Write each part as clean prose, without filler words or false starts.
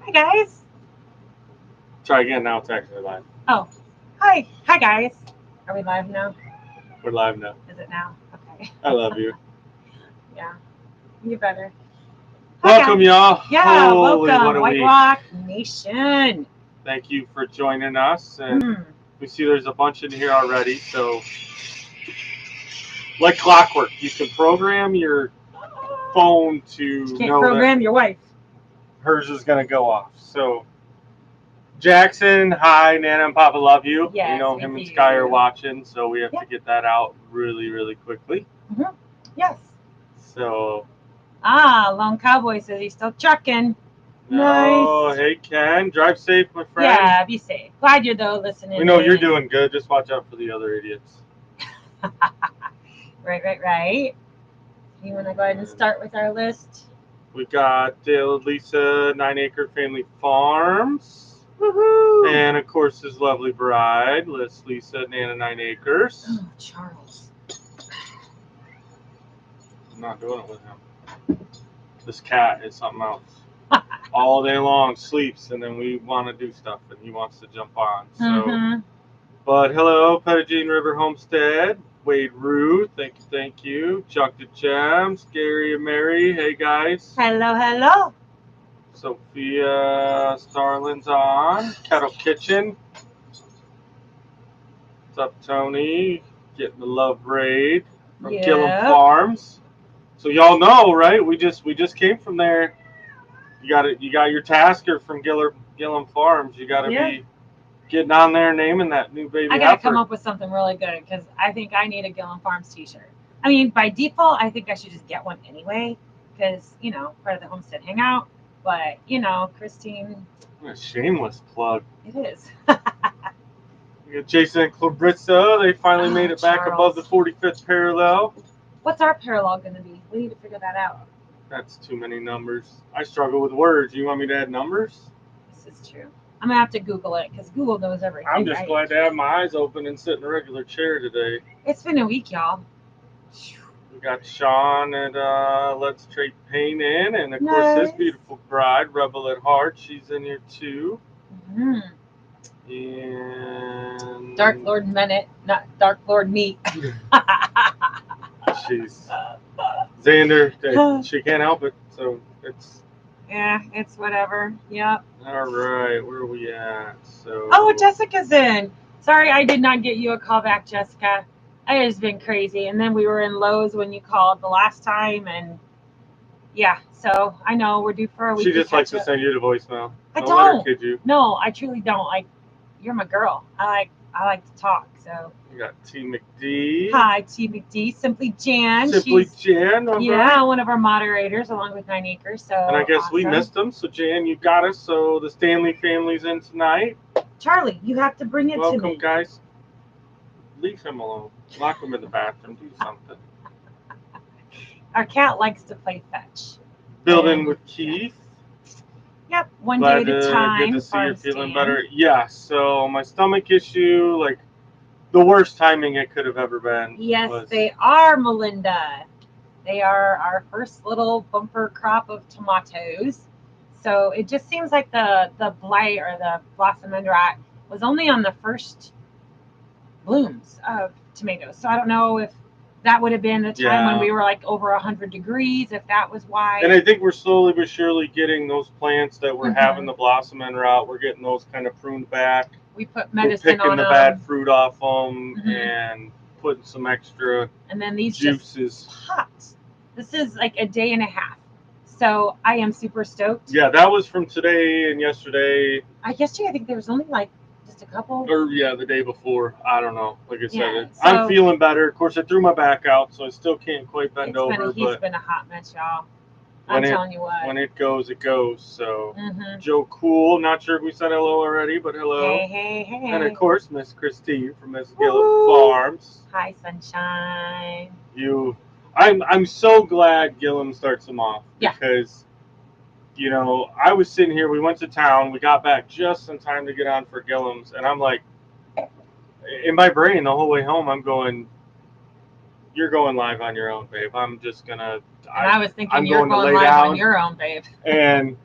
Hi, guys. Try again. Now it's actually live. Oh, hi. Hi, guys. Are we live now? We're live now. Is it now? Okay. I love you. Yeah, you better. Hi, Welcome, guys. y'all. Yeah, Holy, what welcome, a White week. Rock Nation. Thank you for joining us. And Mm. we see there's a bunch in here already. So, like clockwork, you can program your phone to Can't know program that your wife. hers is going to go off. So, Jackson, hi, Nana and Papa love you. Yes, we know we him and do. Sky are watching, so we have Yeah. to get that out really, really quickly. Mm-hmm. Yes. So, Lone Cowboy says he's still trucking. no, Nice. hey Ken, drive safe, my friend. Yeah, be safe. Glad you're though listening. We know you're in. doing good. Just watch out for the other idiots. Right. You want to go ahead and start with our list? We got Dale and Lisa, 9 Acre Family Farms. Woohoo! And of course his lovely bride, Lisa, Nana 9 Acres. Oh, Charles. I'm not doing it with him. This cat is something else. All day long sleeps, and then we want to do stuff, and he wants to jump on. So, Mm-hmm. But hello, Pettigene River Homestead, Wade Ruth, thank you. Chuck the Gems, Gary and Mary, hey guys. Hello. Sophia Starlin's on. Kettle Kitchen. What's up, Tony? Getting the love raid from Gillum Farms. So y'all know, right? We just came from there. You got it. You got your tasker from Gillum Farms. You got to be getting on there, naming that new baby. I got to come up with something really good because I think I need a Gillum Farms T-shirt. I mean, by default, I think I should just get one anyway because part of the Homestead Hangout. But Christine. What a shameless plug. It is. We got Jason and Clarissa. They finally made it back above the 45th parallel. What's our parallel going to be? We need to figure that out. That's too many numbers. I struggle with words. You want me to add numbers? This is true. I'm going to have to Google it because Google knows everything. I'm just glad to have my eyes open and sit in a regular chair today. It's been a week, y'all. We got Sean and Let's Trade Paint in, and of course his beautiful bride, Rebel at Heart. She's in here too. Mm-hmm. And Dark Lord Menet, not Dark Lord Meat. She's Xander. She can't help it, so it's. Yeah, it's whatever. Yep. All right, where are we at? So. Oh, Jessica's in. Sorry, I did not get you a call back, Jessica. It has been crazy. And then we were in Lowe's when you called the last time, and yeah. So I know we're due for a week. She just likes to send you the voicemail. I don't. Kid you. No, I truly don't. Like, you're my girl. I like to talk. So. We got T McD. Hi, T McD. Simply Jan. Jan. Yeah, one of our moderators, along with 9 Acres. So. And I guess we missed them. So Jan, you got us. So the Stanley family's in tonight. Charlie, you have to bring it to me. Welcome, guys. Leave him alone. Lock him in the bathroom. Do something. Our cat likes to play fetch. Building with Keith. Yep, one day at a time. Good to see you're feeling better. Yeah, so my stomach issue, like the worst timing it could have ever been. Yes, they are, Melinda. They are our first little bumper crop of tomatoes. So it just seems like the blight or the blossom end rot was only on the first blooms of tomatoes. So I don't know if that would have been the time when we were like over 100 degrees, if that was why. And I think we're slowly but surely getting those plants that were having the blossom end rot. We're getting those kind of pruned back. We put medicine on them. We're picking the bad fruit off them and putting some extra and then these juices. Just popped. This is like a day and a half. So I am super stoked. Yeah, that was from today and yesterday. Yesterday, I think there was only like just a couple. Or the day before. I don't know. Like I said, I'm feeling better. Of course, I threw my back out, so I still can't quite bend over. He's been a hot mess, y'all. I'm telling you what. When it goes, it goes. So Joe Cool. Not sure if we said hello already, but hello. Hey. And of course, Miss Christine from Miss Gillum Farms. Hi, sunshine. I'm so glad Gillum starts them off because, I was sitting here. We went to town. We got back just in time to get on for Gillum's, and I'm like, in my brain the whole way home, I'm going, "You're going live on your own, babe. I'm just gonna." And I was thinking you're going live on your own, babe. And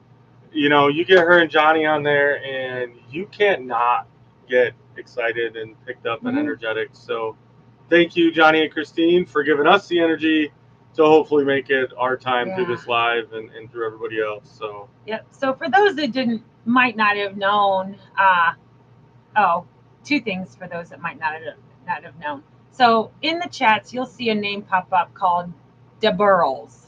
you know, you get her and Johnny on there, and you can't not get excited and picked up and energetic. So thank you, Johnny and Christine, for giving us the energy to hopefully make it our time through this live and through everybody else. So yep. So for those that might not have known, two things for those that might not have known. So in the chats, you'll see a name pop up called DeBurles.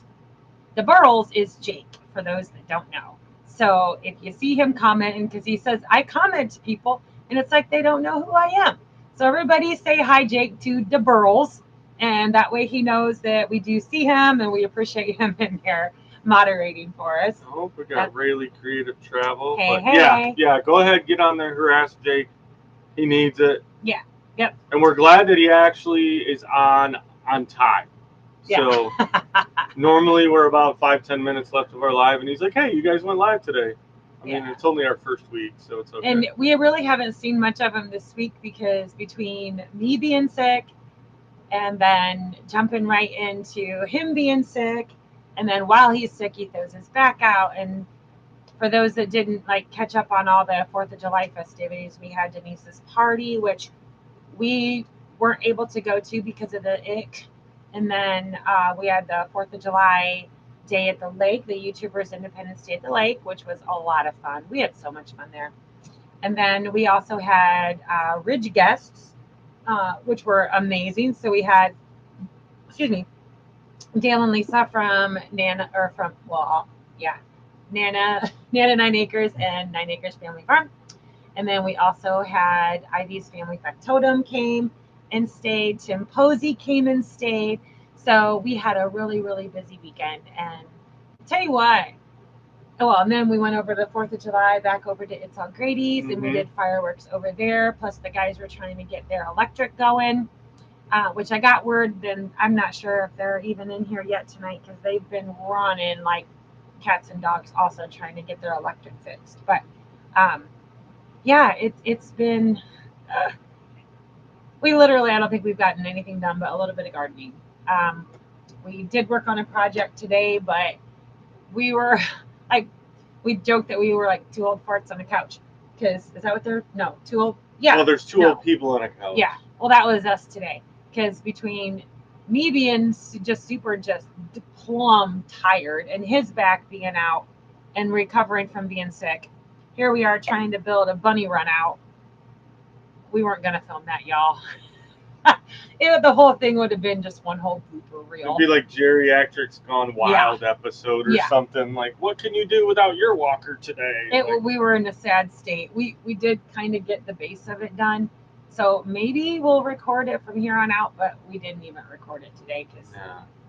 DeBurles is Jake, for those that don't know. So if you see him commenting, because he says, I comment to people, and it's like they don't know who I am. So everybody say hi, Jake, to DeBurles, and that way he knows that we do see him, and we appreciate him in there moderating for us. I hope we got Rayleigh Creative Travel. Hey, but hey. Yeah, go ahead, get on there, harass Jake. He needs it. Yeah, yep. And we're glad that he actually is on time. Yeah. So normally we're about 5-10 minutes left of our live, and he's like, hey, you guys went live today. I mean, it's only our first week, so it's okay. And we really haven't seen much of him this week because between me being sick and then jumping right into him being sick, and then while he's sick, he throws his back out. And for those that didn't catch up on all the 4th of July festivities, we had Denise's party, which we weren't able to go to because of the ick. And then we had the 4th of July day at the lake, the YouTubers Independence Day at the Lake, which was a lot of fun. We had so much fun there. And then we also had Ridge guests, which were amazing. So we had, Dale and Lisa from Nana 9 Acres and 9 Acres Family Farm. And then we also had Ivy's Family Factotum came and stayed. Tim Posey came and stayed. So we had a really, really busy weekend. And tell you what, and then we went over the 4th of July, back over to It's All Grady's, and we did fireworks over there. Plus the guys were trying to get their electric going, which I got word, then I'm not sure if they're even in here yet tonight because they've been running like cats and dogs also trying to get their electric fixed. But it's been, we literally, I don't think we've gotten anything done but a little bit of gardening. We did work on a project today, but we were we joked that we were like two old farts on a couch. Because, is that what they're, no, two old, Well, there's two old people on a couch. Yeah, well, that was us today. Because between me being just plumb tired and his back being out and recovering from being sick, here we are trying to build a bunny run out. We weren't going to film that, y'all. The whole thing would have been just one whole blooper reel. It'd be like Geriatrics Gone Wild episode or something. Like, what can you do without your walker today? We were in a sad state. We did kind of get the base of it done. So maybe we'll record it from here on out, but we didn't even record it today because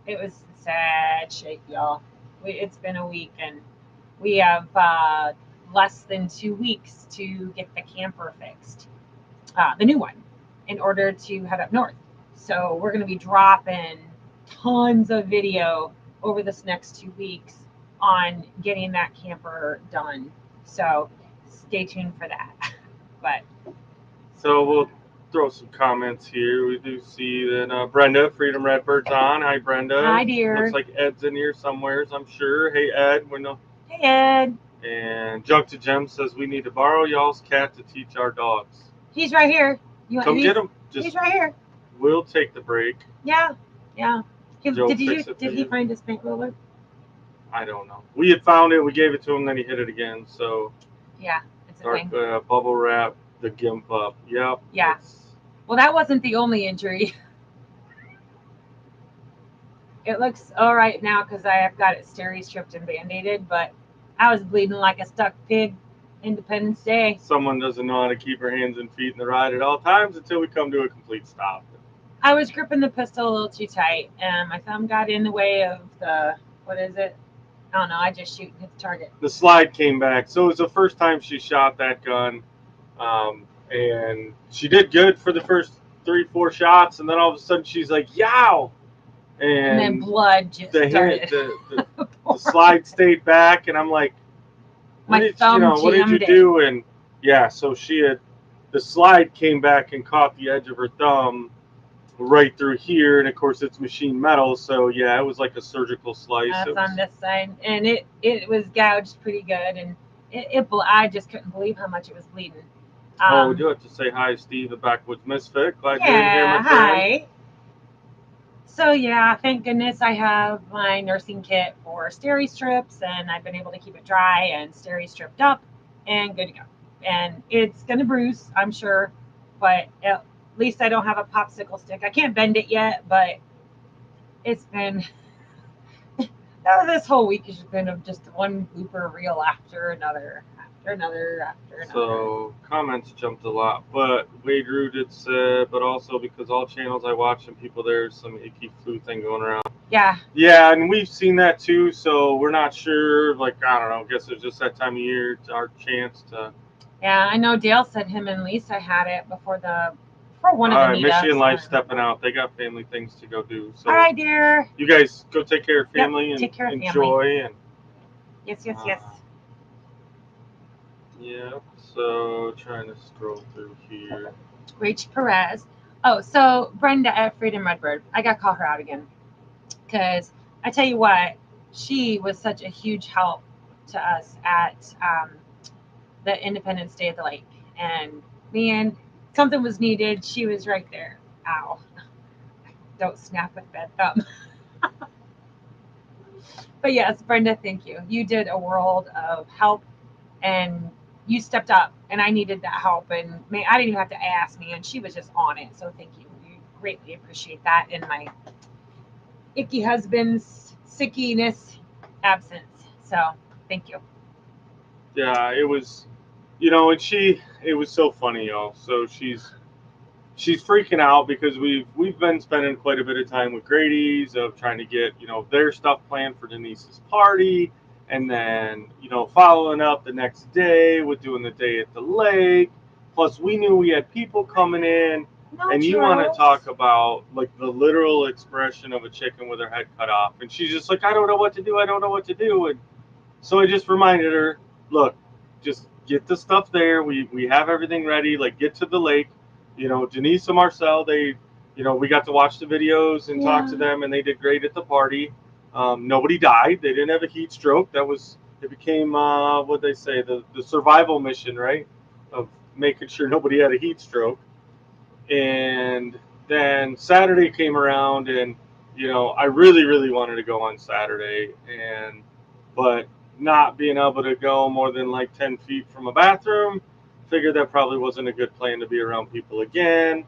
it was sad shape, y'all. It's been a week, and we have less than 2 weeks to get the camper fixed, the new one, in order to head up north. So we're going to be dropping tons of video over this next 2 weeks on getting that camper done. So stay tuned for that. But so we'll throw some comments here. We do see that Brenda, Freedom Redbird's on. Hi, Brenda. Hi, dear. Looks like Ed's in here somewheres, I'm sure. Hey, Ed. Hey, Ed. And Junk to Gem says we need to borrow y'all's cat to teach our dogs. He's right here. Come get him. He's right here. We'll take the break. Yeah. Did he find his paint roller? I don't know. We had found it. We gave it to him. Then he hit it again. So yeah, it's a thing. Bubble wrap the gimp up. Yep. Yeah. Well, that wasn't the only injury. It looks all right now because I have got it steri stripped and band-aided, but I was bleeding like a stuck pig. Independence Day. Someone doesn't know how to keep her hands and feet in the ride at all times until we come to a complete stop. I was gripping the pistol a little too tight, and my thumb got in the way of the, what is it? I don't know. I just shoot and hit the target. The slide came back. So it was the first time she shot that gun. And she did good for the first 3-4 shots. And then all of a sudden she's like, yow! And then blood just started. The slide stayed back. And I'm like, what did you do? And so the slide came back and caught the edge of her thumb right through here, and of course it's machine metal, so it was like a surgical slice. That's on this side, and it was gouged pretty good, and I just couldn't believe how much it was bleeding. We do have to say hi, Steve, the Backwoods Misfit. Glad you're in here, Yeah, my friend. hi. So yeah, thank goodness I have my nursing kit for steri strips, and I've been able to keep it dry and steri stripped up and good to go. And it's gonna bruise, I'm sure, but at least I don't have a popsicle stick. I can't bend it yet, but it's been this whole week has been of just one blooper reel after another, after another, after another. So comments jumped a lot, but Wade Rooted said, but also because all channels I watch and people there's some icky flu thing going around. Yeah. Yeah, and we've seen that too. So we're not sure. Like I don't know. I guess it's just that time of year. It's our chance to. Yeah, I know Dale said him and Lisa had it before one of the All right, meetups. Michigan Life stepping out. They got family things to go do. So all right, dear. you guys go take care of family and take care of enjoy family. and. Yes. Yeah. So trying to scroll through here. Rach Perez. Oh, so Brenda at Freedom Redbird. I got to call her out again. Because I tell you what, she was such a huge help to us at the Independence Day of the Lake. And man, something was needed. She was right there. Ow. Don't snap with that thumb. But yes, Brenda, thank you. You did a world of help and you stepped up and I needed that help and man, I didn't even have to ask me and she was just on it. So thank you. We greatly appreciate that in my icky husband's sickiness absence. So thank you. Yeah, it was, and it was so funny, y'all. So she's freaking out because we've been spending quite a bit of time with Grady's of trying to get their stuff planned for Denise's party, and then following up the next day with doing the day at the lake. Plus, we knew we had people coming in, and you want to talk about like the literal expression of a chicken with her head cut off, and she's just like, I don't know what to do. I don't know what to do, and so I just reminded her, look, just get the stuff there. We have everything ready. Like get to the lake. Denise and Marcel, we got to watch the videos and talk to them, and they did great at the party. Nobody died. They didn't have a heat stroke. It became what they say, the survival mission, right? Of making sure nobody had a heat stroke. And then Saturday came around, and I really, really wanted to go on Saturday, but not being able to go more than like 10 feet from a bathroom, figured that probably wasn't a good plan to be around people again.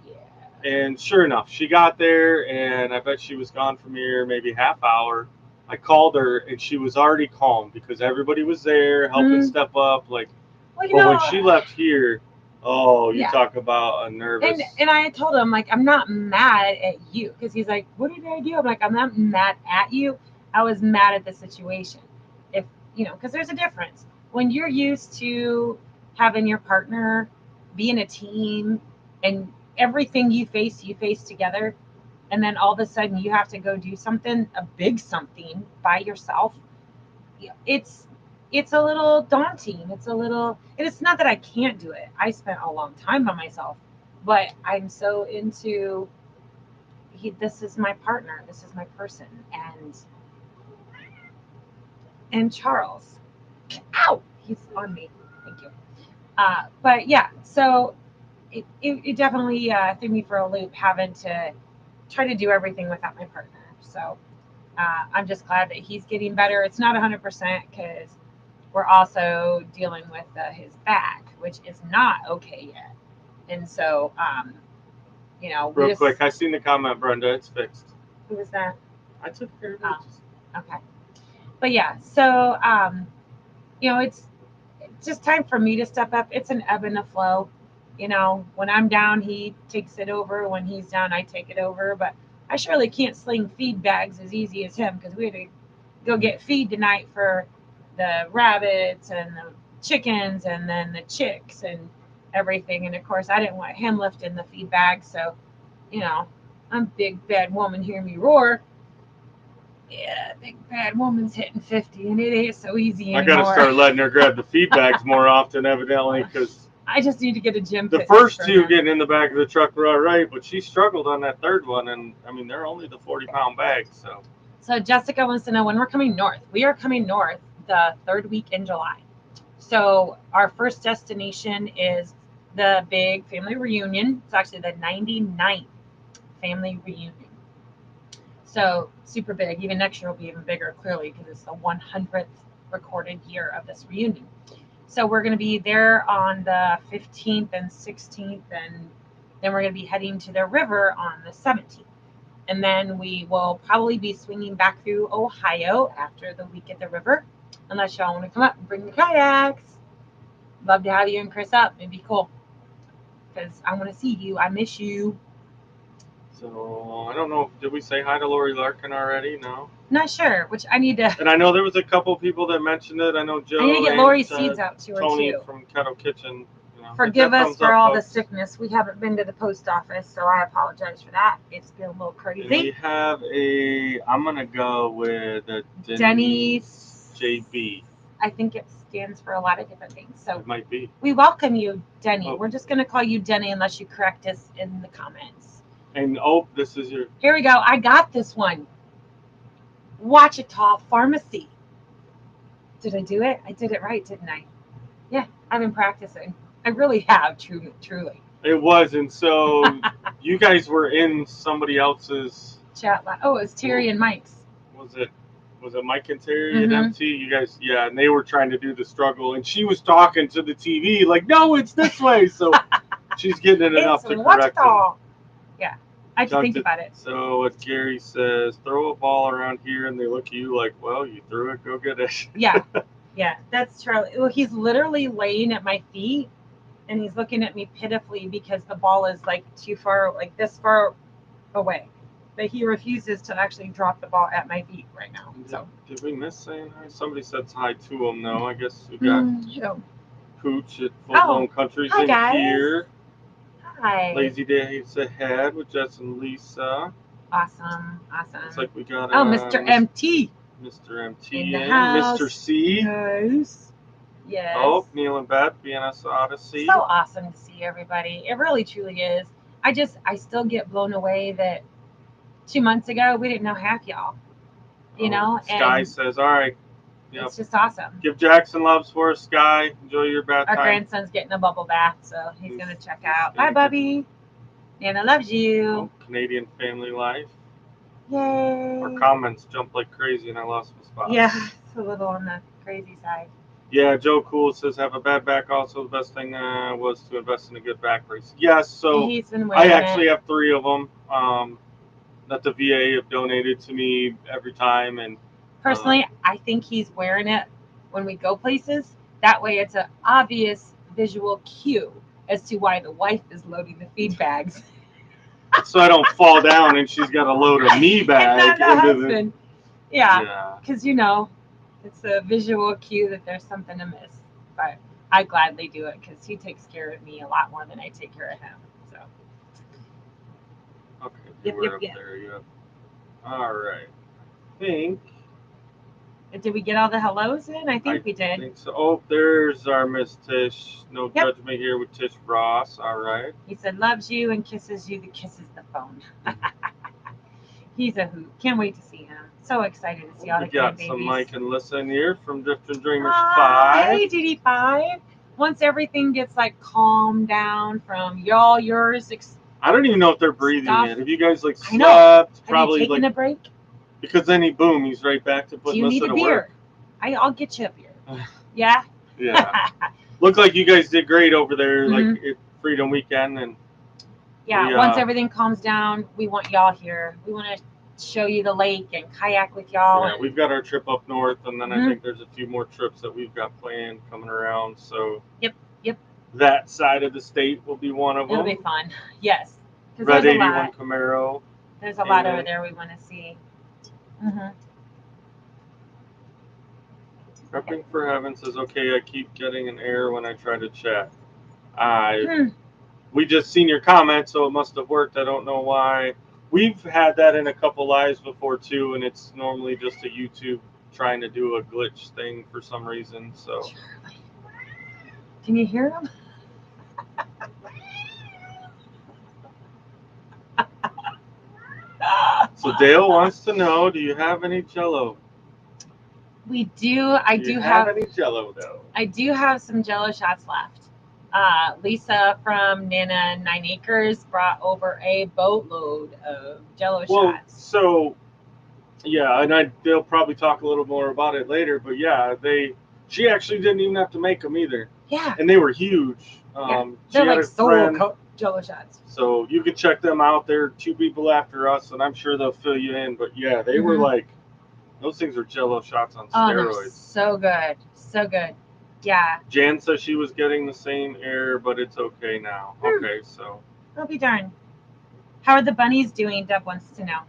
And sure enough, she got there, and I bet she was gone from here maybe half hour. I called her, and she was already calm because everybody was there helping step up. Like, but when she left here, oh, you talk about a nervous. And I told him, like, I'm not mad at you. Because he's like, what did I do? I'm like, I'm not mad at you. I was mad at the situation. Because there's a difference. When you're used to having your partner be in a team and everything you face together. And then all of a sudden you have to go do something, a big something by yourself. It's a little daunting. And it's not that I can't do it. I spent a long time by myself, but I'm so into this is my partner, this is my person, and Charles. Ow! He's on me. Thank you. But yeah, so it definitely threw me for a loop having to try to do everything without my partner. So I'm just glad that he's getting better. It's not 100% because we're also dealing with his back, which is not okay yet. And so, real quick, I seen the comment, Brenda. It's fixed. Who was that? I took care of it. Okay. But yeah, so it's just time for me to step up. It's an ebb and a flow. When I'm down, he takes it over. When he's down, I take it over. But I surely can't sling feed bags as easy as him because we had to go get feed tonight for the rabbits and the chickens and then the chicks and everything. And of course, I didn't want him lifting the feed bag. So, I'm big bad woman, hear me roar. Yeah, big bad woman's hitting 50, and it ain't so easy anymore. I gotta start letting her grab the feed bags more often, evidently, because I just need to get a gym. The first two getting in the back of the truck were all right, but she struggled on that third one, and I mean they're only the 40-pound bags. So Jessica wants to know when we're coming north. We are coming north the third week in July. So our first destination is the big family reunion. It's actually the 99th family reunion. So super big. Even next year will be even bigger, clearly, because it's the 100th recorded year of this reunion. So we're going to be there on the 15th and 16th, and then we're going to be heading to the river on the 17th. And then we will probably be swinging back through Ohio after the week at the river, unless y'all want to come up and bring the kayaks. Love to have you and Chris up. It'd be cool because I want to see you. I miss you. So I don't know. Did we say hi to Lori Larkin already? No. Not sure, which I need to. And I know there was a couple people that mentioned it. I know Joe. I need to get and, Lori's seeds out to her Tony too. from Kettle Kitchen. You know, Forgive us for all the folks. sickness. We haven't been to the post office, so I apologize for that. It's been a little crazy. And we have I'm gonna go with a Denny's JB. I think it stands for a lot of different things. So it might be. We welcome you, Denny. Oh. We're just going to call you Denny unless you correct us in the comments. And this is your. Here we go. I got this one. Wichita Pharmacy. Did I do it? I did it right, didn't I? Yeah, I've been practicing. I really have, truly. It was, and so you guys were in somebody else's chat. Oh, it was Terry and Mike's. Was it Mike and Terry at MT? You guys, yeah, and they were trying to do the struggle, and she was talking to the TV like, "No, it's this way." So she's getting it up to correct them. Yeah, I have to think about it. So what Gary says, throw a ball around here, and they look at you like, "Well, you threw it, go get it." Yeah, that's Charlie. Well, he's literally laying at my feet, and he's looking at me pitifully because the ball is like too far, like this far away. But he refuses to actually drop the ball at my feet right now. So did we miss saying hi? Somebody said hi to him though. I guess we got Pooch at Full Blown Countries in here. Hi. Lazy Days Ahead with Jess and Lisa. Awesome. It's like we got Mr. MT. Mr. MT and Mr. C. Nice. Yes. Oh, Neil and Beth, BNS Odyssey. So awesome to see everybody. It really truly is. I still get blown away that 2 months ago we didn't know half y'all. You know, Sky and says, "All right, yep. It's just awesome." Give Jackson loves for us, Sky. Enjoy your bath Our time. grandson's getting a bubble bath, so he's gonna check out. Bye, Bubby. Nana loves you. Canadian family life. Yay! Our comments jumped like crazy, and I lost my spot. Yeah, it's a little on the crazy side. Yeah, Joe Cool says, have a bad back. Also, the best thing was to invest in a good back brace. Yes, so I actually have 3 of them that the VA have donated to me every time. And personally, I think he's wearing it when we go places. That way, it's an obvious visual cue as to why the wife is loading the feed bags. So I don't fall down and she's got to load a me bag. Husband. Yeah, because it's a visual cue that there's something amiss. But I gladly do it because he takes care of me a lot more than I take care of him. So. Okay, yep. There. Yep. All right. I think. Did we get all the hellos in? I think we did. I think so. Oh, there's our Miss Tish. No judgment here with Tish Ross. All right. He said loves you and kisses you. The kiss is the phone. He's a hoot. Can't wait to see him. So excited to see all the grandbabies. We got some Mike and Lissa in here from Drifting Dreamers 5. Hey, DD5. Once everything gets like calmed down from yours. I don't even know if they're breathing yet. Have you guys like slept? I know. Probably have you taken a break? Because then he's right back to putting Lissa to work. Do you need a beer? I'll get you a beer. Yeah? Yeah. Looked like you guys did great over there, like at Freedom Weekend. And once everything calms down, we want y'all here. We want to show you the lake and kayak with y'all. Yeah, we've got our trip up north, and then I think there's a few more trips that we've got planned coming around. So Yep. That side of the state will be one of them. It'll be fun. Yes. Red 81 Camaro. There's a lot over there we want to see. Prepping for Heaven says, okay, I keep getting an error when I try to chat. We just seen your comment, so it must have worked. I don't know why. We've had that in a couple lives before, too, and it's normally just a YouTube trying to do a glitch thing for some reason. So, can you hear them? So Dale wants to know, do you have any Jell-O? We do. Do you have any Jello dough? I do have some Jello shots left. Lisa from Nana 9 Acres brought over a boatload of Jello Well, shots. so yeah, and they'll probably talk a little more about it later. But yeah, she actually didn't even have to make them either, Yeah, and they were huge. yeah. She They're had like a friend, Jello shots. so you can check them out. They're two people after us, and I'm sure they'll fill you in. But yeah, they were Mhm. like those things are Jello shots on Oh, they're steroids. so good. So good. Yeah. Jan says she was getting the same error, but it's okay now. Okay, so I'll be darned. How are the bunnies doing? Deb wants to know.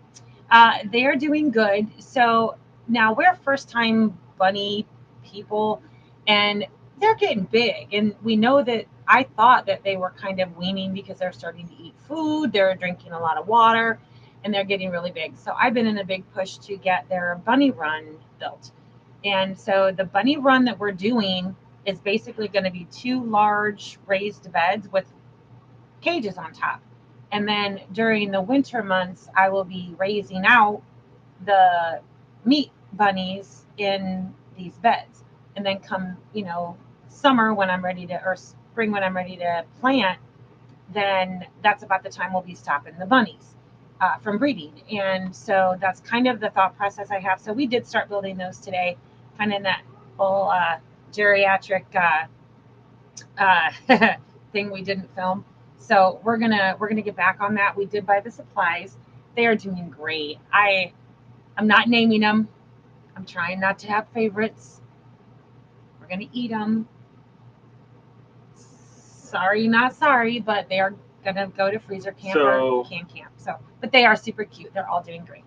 They are doing good. So now we're first time bunny people, and they're getting big. And we know that I thought that they were kind of weaning because they're starting to eat food, they're drinking a lot of water, and they're getting really big. So I've been in a big push to get their bunny run built. And so the bunny run that we're doing is basically going to be two large raised beds with cages on top. And then during the winter months, I will be raising out the meat bunnies in these beds. And then come, summer when I'm ready to, or spring when I'm ready to plant, then that's about the time we'll be stopping the bunnies from breeding. And so that's kind of the thought process I have. So we did start building those today, kind of in that whole geriatric thing we didn't film. So we're gonna get back on that. We did buy the supplies. They are doing great. I'm not naming them. I'm trying not to have favorites. We're gonna eat them. Sorry, not sorry, but they are gonna go to freezer camp or can camp. So, but they are super cute. They're all doing great.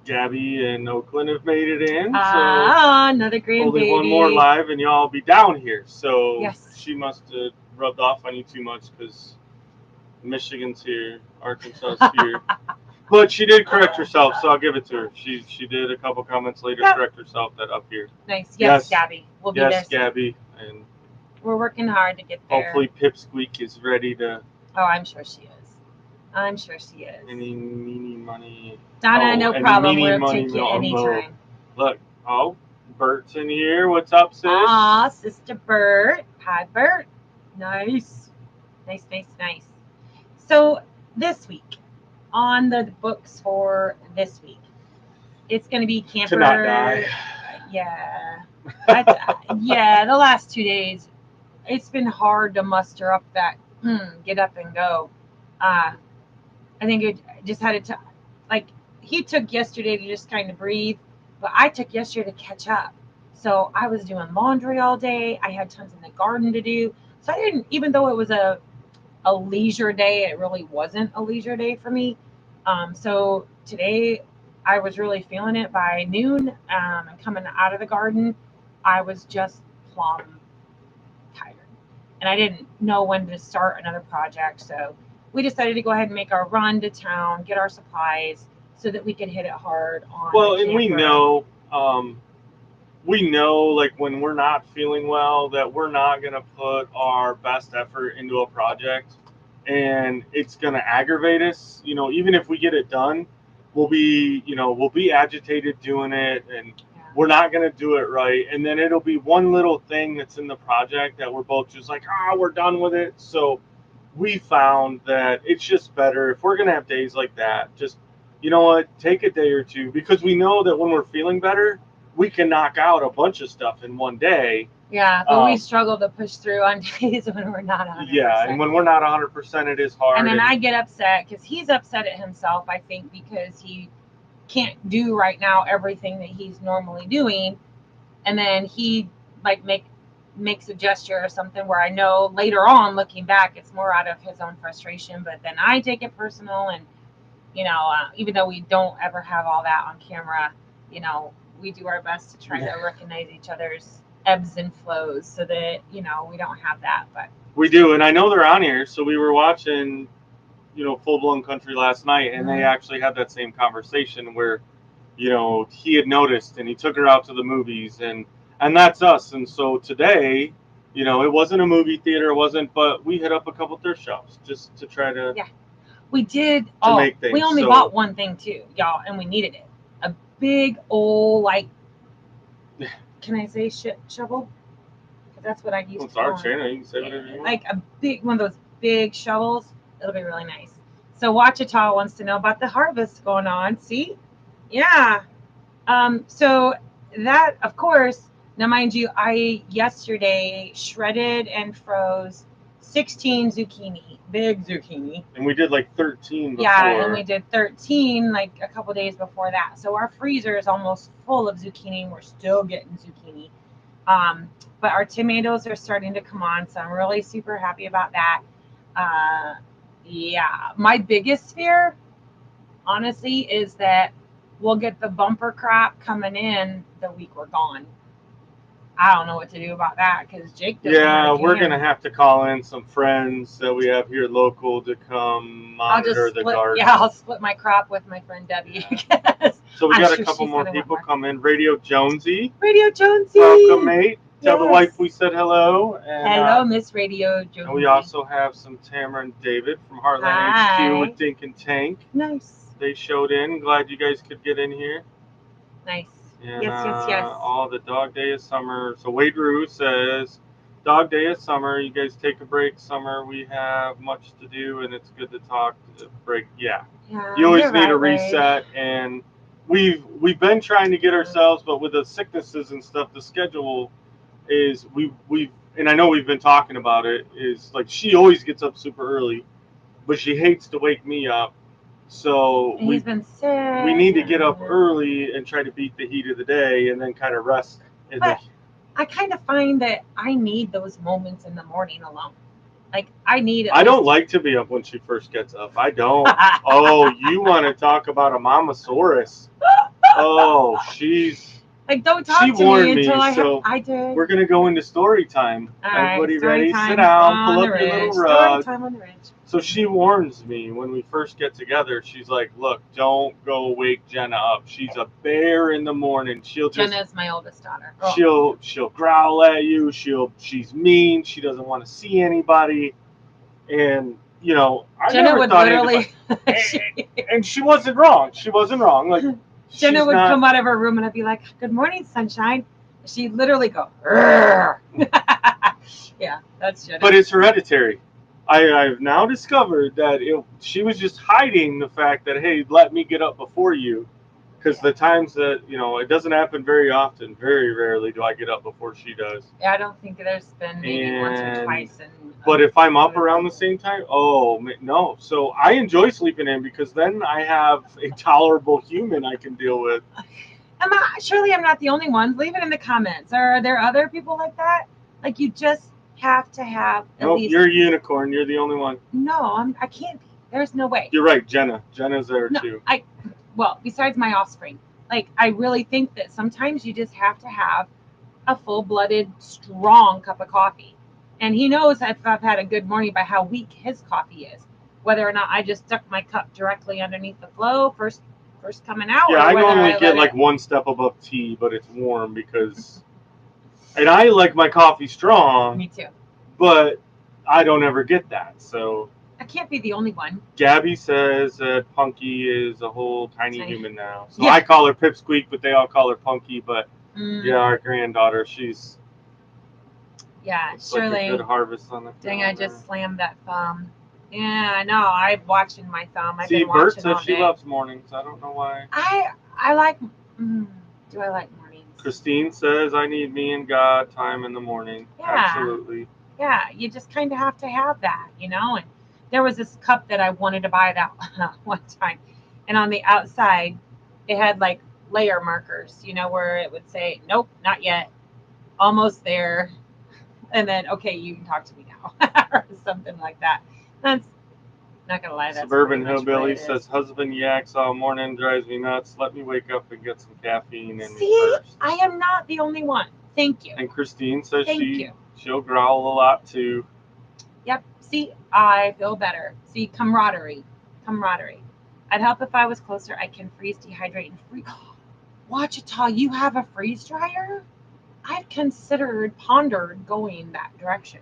Gabby and Oakland have made it in. Another grandbaby. Only one more live, and y'all be down here. So yes. She must have rubbed off on you too much because Michigan's here, Arkansas's here. But she did correct herself, so I'll give it to her. She did a couple comments later correct herself that up here. Nice. Yes, Gabby. We'll be there. Yes, Gabby. And we're working hard to get there. Hopefully Pipsqueak is ready to. Oh, I'm sure she is. I'm sure she is. Any meanie money. Donna, no problem. We'll take you anytime. Look, Bert's in here. What's up, sis? Aw, Sister Bert. Hi, Bert. Nice. Nice. So this week, on the books for this week, it's going to be camper. To not die. Yeah. The last 2 days, it's been hard to muster up that get up and go. I think it just had to, he took yesterday to just kind of breathe, but I took yesterday to catch up. So I was doing laundry all day. I had tons in the garden to do. So I didn't, even though it was a leisure day, it really wasn't a leisure day for me. So today I was really feeling it by noon and coming out of the garden. I was just plumb tired. And I didn't know when to start another project. So we decided to go ahead and make our run to town, get our supplies so that we could hit it hard on. Well, and we know, like when we're not feeling well, that we're not going to put our best effort into a project and it's going to aggravate us. Even if we get it done, we'll be agitated doing it and we're not going to do it right. And then it'll be one little thing that's in the project that we're both just like, we're done with it. So we found that it's just better if we're going to have days like that, just, take a day or two, because we know that when we're feeling better, we can knock out a bunch of stuff in one day. Yeah, but we struggle to push through on days when we're not 100%. Yeah, and when we're not 100%, it is hard. And then I get upset because he's upset at himself, I think, because he can't do right now everything that he's normally doing. And then he makes a gesture or something where I know later on, looking back, it's more out of his own frustration. But then I take it personal, and even though we don't ever have all that on camera, we do our best to try to recognize each other's ebbs and flows so that we don't have that. But we do, and I know they're on here. So we were watching Full Blown Country last night, and they actually had that same conversation where he had noticed and he took her out to the movies, and that's us. And so today, it wasn't a movie theater, but we hit up a couple thrift shops just to try to we did make things. We only bought one thing too, y'all, and we needed it. A big old can I say shovel? Because that's what I use. Well, it's our channel. You can say whatever you want. Like a big one of those big shovels. It'll be really nice. So Wachita wants to know about the harvest going on. See? Yeah. So that, of course, now mind you, I yesterday shredded and froze 16 zucchini, big zucchini. And we did like 13 before. Yeah, and we did 13 like a couple days before that. So our freezer is almost full of zucchini, and we're still getting zucchini. But our tomatoes are starting to come on, so I'm really super happy about that. Yeah, my biggest fear, honestly, is that we'll get the bumper crop coming in the week we're gone. I don't know what to do about that because Jake doesn't. Yeah, we're going to have to call in some friends that we have here local to come monitor the garden. Yeah, I'll split my crop with my friend Debbie. Yeah. So we got a couple more people come in. Radio Jonesy. Radio Jonesy. Welcome, mate. Tell the wife we said hello. And, hello, Miss Radio Jonesy. And we also have some Tamara and David from Heartland HQ with Dink and Tank. Nice. They showed in. Glad you guys could get in here. Nice. And, yes. All the dog day of summer. So Wade Rue says, dog day of summer. You guys take a break. Summer, we have much to do, and it's good to talk. Break, yeah. You always need a reset, and we've been trying to get ourselves, but with the sicknesses and stuff, the schedule is we've and I know we've been talking about it. Is like she always gets up super early, but she hates to wake me up. So he's been sick. We need to get up early and try to beat the heat of the day, and then kind of rest. But I kind of find that I need those moments in the morning alone. Like I need. I don't like to be up when she first gets up. I don't. Oh, you want to talk about a mamasaurus? Oh, she's. Like don't talk to me until I did. We're gonna go into story time. All Everybody right, ready? Sit down. Pull up your little rug. Story time on the ridge. So she warns me when we first get together. She's like, "Look, don't go wake Jenna up. She's a bear in the morning. Jenna's my oldest daughter. Oh. She'll growl at you. She's mean. She doesn't want to see anybody. And you know, I Jenna never would thought literally. and she wasn't wrong. She wasn't wrong. Like Jenna would come out of her room and I'd be like, "Good morning, sunshine." She'd literally go, yeah, that's Jenna. But it's hereditary. I've now discovered that she was just hiding the fact that, hey, let me get up before you. Because the times that, it doesn't happen very often. Very rarely do I get up before she does. Yeah, I don't think there's been maybe once or twice. But if I'm up around the same time, no. So I enjoy sleeping in because then I have a tolerable human I can deal with. Surely I'm not the only one. Leave it in the comments. Are there other people like that? Like you just have to have at least. You're a unicorn. You're the only one. No, I can't be. There's no way. You're right, Jenna. Jenna's there too. Well, besides my offspring, like I really think that sometimes you just have to have a full-blooded, strong cup of coffee. And he knows if I've had a good morning by how weak his coffee is. Whether or not I just stuck my cup directly underneath the flow first coming out. Yeah, I normally get like one step above tea, but it's warm because. And I like my coffee strong. Me too. But I don't ever get that, so. I can't be the only one. Gabby says that Punky is a whole tiny human now. So yeah. I call her Pipsqueak, but they all call her Punky. But yeah, our granddaughter, she's. Yeah, surely. Like a good harvest on the. Dang, I just slammed that thumb. Yeah, I know. I'm watching my thumb. See, Bert says she loves mornings. I don't know why. I like. Do I like mornings? Christine says I need me and God time in the morning. Yeah. Absolutely. Yeah, you just kind of have to have that, And there was this cup that I wanted to buy that one time, and on the outside, it had like layer markers, where it would say, "Nope, not yet, almost there," and then, "Okay, you can talk to me now," or something like that. That's not gonna lie. That's Suburban Hillbilly says, "Husband yaks all morning, drives me nuts. Let me wake up and get some caffeine in me first." I am not the only one. Thank you. And Christine says she'll growl a lot too. Yep. See, I feel better. See, camaraderie. I'd help if I was closer. I can freeze, dehydrate, and freeze. Wachita, you have a freeze dryer? I've pondered going that direction.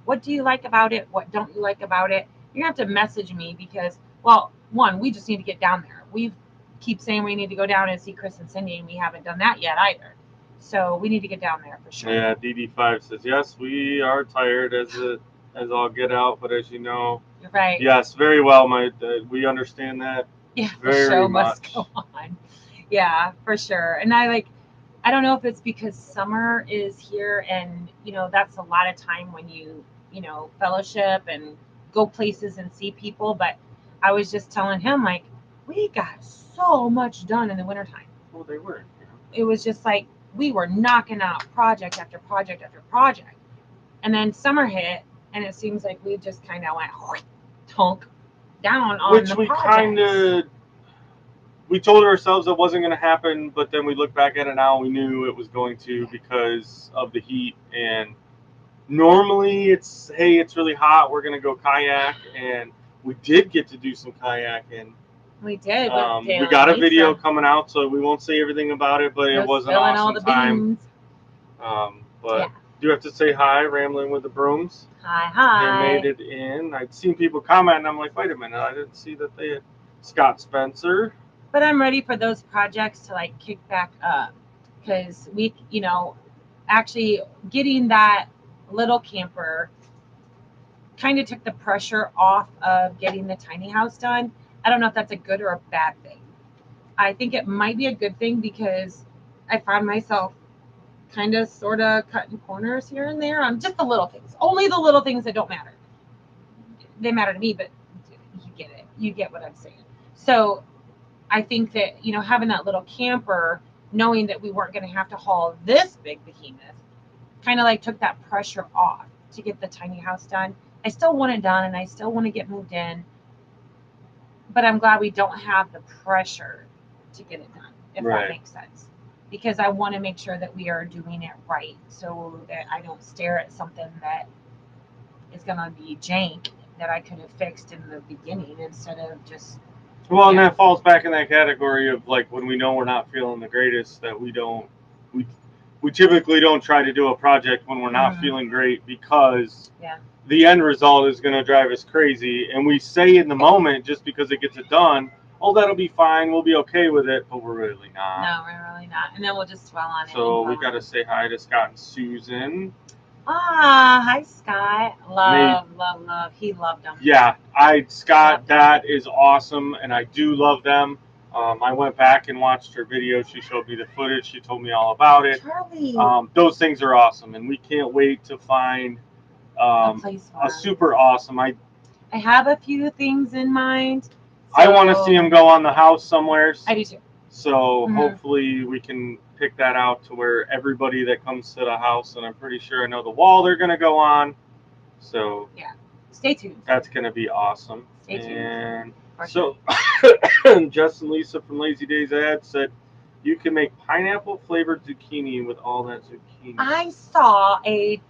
What do you like about it? What don't you like about it? You're going to have to message me because, well, one, we just need to get down there. We keep saying we need to go down and see Chris and Cindy, and we haven't done that yet either. So we need to get down there for sure. Yeah, DD5 says, yes, we are tired as all get out, but as you know, You're right. yes, very well, we understand that Yeah, the very show much. must go on. Yeah, for sure. And I don't know if it's because summer is here and, that's a lot of time when you fellowship and go places and see people. But I was just telling him, like, we got so much done in the wintertime. Well, they were. It was just like we were knocking out project after project after project. And then summer hit, and it seems like we just kind of went tonk down on Which the we projects. kind of, we told ourselves it wasn't going to happen, but then we look back at it now, we knew it was going to because of the heat. And normally it's, hey, it's really hot, we're going to go kayak, and we did get to do some kayaking. We did. We got a video coming out, so we won't say everything about it, but it was an awesome all the time. beans. But Yeah. do have to say hi, Rambling with the Brooms. Hi. They made it in. I'd seen people comment, and I'm like, wait a minute, I didn't see that they had Scott Spencer. But I'm ready for those projects to like kick back up because we, actually getting that little camper kind of took the pressure off of getting the tiny house done. I don't know if that's a good or a bad thing. I think it might be a good thing because I found myself kind of sort of cutting corners here and there on just the little things. Only the little things that don't matter. They matter to me, but you get it. You get what I'm saying. So I think that, having that little camper, knowing that we weren't going to have to haul this big behemoth, kind of like took that pressure off to get the tiny house done. I still want it done and I still want to get moved in, but I'm glad we don't have the pressure to get it done, if that makes sense. Because I want to make sure that we are doing it right so that I don't stare at something that is going to be jank that I could have fixed in the beginning instead of just. Well, and that falls back in that category of like when we know we're not feeling the greatest, that we typically don't try to do a project when we're not feeling great because the end result is going to drive us crazy. And we say in the moment, just because it gets it done, oh, that'll be fine, we'll be okay with it, but we're really not. No, we're really not. And then we'll just dwell on it. So we got to say hi to Scott and Susan. Hi, Scott. Love. He loved them. Yeah, Scott, that is awesome, and I do love them. I went back and watched her video. She showed me the footage. She told me all about it. Charlie. Those things are awesome, and we can't wait to find a super awesome. I have a few things in mind. So I want to see them go on the house somewhere. I do too. So hopefully we can pick that out to where everybody that comes to the house, and I'm pretty sure I know the wall they're going to go on. So yeah, stay tuned. That's going to be awesome. Stay tuned. And so Jess and Lisa from Lazy Days Ad said, you can make pineapple flavored zucchini with all that zucchini. I saw a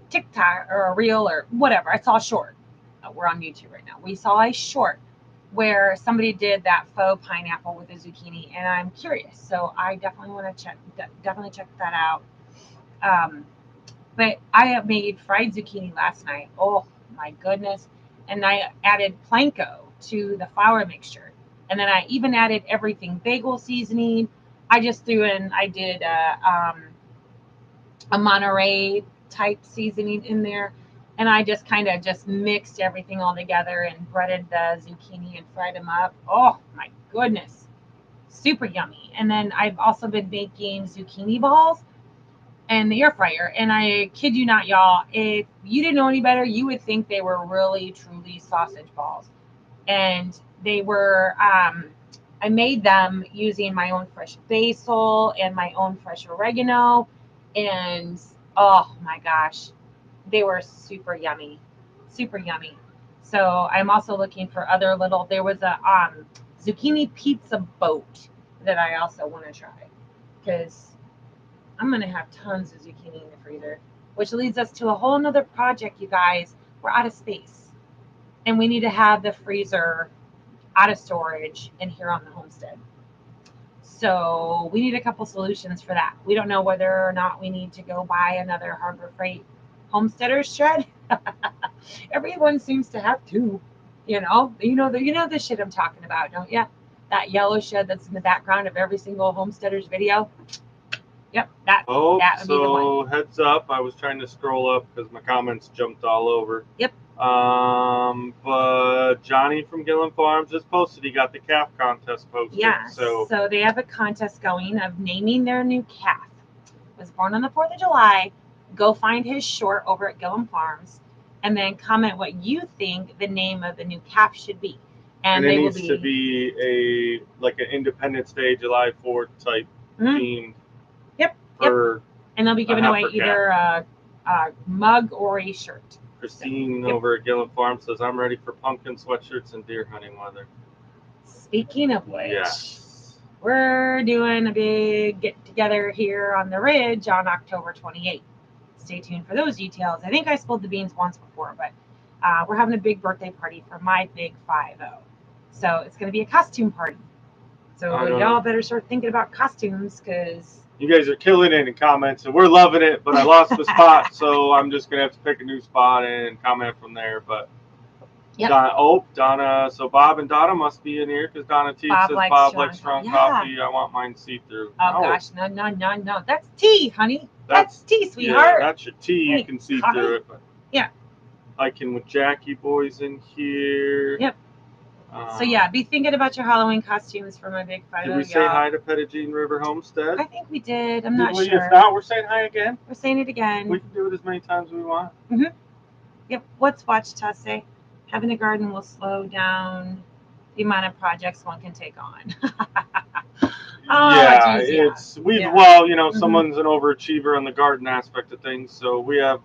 TikTok or a reel or whatever. I saw a short. We're on YouTube right now. We saw a short where somebody did that faux pineapple with a zucchini, and I'm curious. So I definitely want to check that out. But I have made fried zucchini last night. Oh my goodness. And I added planko to the flour mixture. And then I even added everything bagel seasoning. I just threw in, I did a Monterey type seasoning in there. And I just kind of just mixed everything all together and breaded the zucchini and fried them up. Oh my goodness. Super yummy. And then I've also been making zucchini balls in the air fryer. And I kid you not, y'all, if you didn't know any better, you would think they were really, truly sausage balls. And they were, I made them using my own fresh basil and my own fresh oregano. And oh my gosh, they were super yummy. Super yummy. So I'm also looking for other little, there was a zucchini pizza boat that I also want to try. Because I'm going to have tons of zucchini in the freezer, which leads us to a whole nother project, you guys. We're out of space. And we need to have the freezer out of storage in here on the homestead. So we need a couple solutions for that. We don't know whether or not we need to go buy another Harbor Freight homesteaders shed. Everyone seems to have two. You know the shit I'm talking about, don't you? That yellow shed that's in the background of every single homesteaders video. Yep, that Oh, that would be the one. so heads up, I was trying to scroll up because my comments jumped all over. Yep. But Johnny from Gillen Farms just posted he got the calf contest posted. Yeah. So they have a contest going of naming their new calf. Was born on the 4th of July. Go find his short over at Gillen Farms, and then comment what you think the name of the new calf should be. And it needs to be an Independence Day, July 4th type theme. Yep. And they'll be giving away either a mug or a shirt. Christine over at Gillen Farm says, I'm ready for pumpkin sweatshirts and deer hunting weather. Speaking of which, we're doing a big get-together here on the Ridge on October 28th. Stay tuned for those details. I think I spilled the beans once before, but we're having a big birthday party for my big 5-0. So it's going to be a costume party. So y'all better start thinking about costumes because... You guys are killing it in comments, and we're loving it, but I lost the spot, so I'm just going to have to pick a new spot and comment from there. But Donna, so Bob and Donna must be in here because Donna T says Bob likes strong coffee. I want mine see-through. Oh, gosh, no. That's tea, honey. That's tea, sweetheart. Yeah, that's your tea. You can see through it. But yeah. Hiking with Jackie boys in here. Yep. So be thinking about your Halloween costumes for my big 5-0. Did we say hi to Pettigene River Homestead? I think we did. I'm not sure. If not, we're saying hi again. We're saying it again. We can do it as many times as we want. Yep. What's Watch Tess say? Having a garden will slow down the amount of projects one can take on. Someone's an overachiever on the garden aspect of things, so we have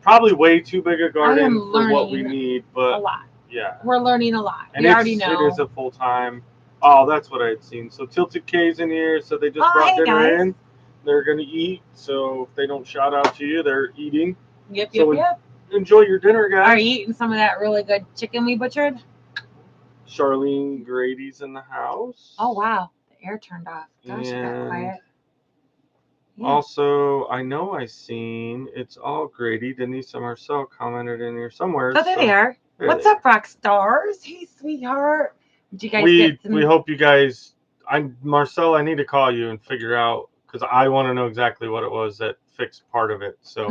probably way too big a garden for what we need, but a lot. Yeah. We're learning a lot. And we already know. It is a full-time. Oh, that's what I had seen. So Tilted K's in here, so they just brought dinner in. They're going to eat, so if they don't shout out to you, they're eating. Yep. Enjoy your dinner, guys. Are you eating some of that really good chicken we butchered? Charlene Grady's in the house. Oh, wow. The air turned off. Gosh, it got quiet. Yeah. Also, I know I seen It's All Grady. Denise and Marcel commented in here somewhere. Oh, there they are. What's up, rock stars? Hey, sweetheart. Did you guys get some... We hope you guys... Marcel, I need to call you and figure out, because I want to know exactly what it was that fixed part of it. So,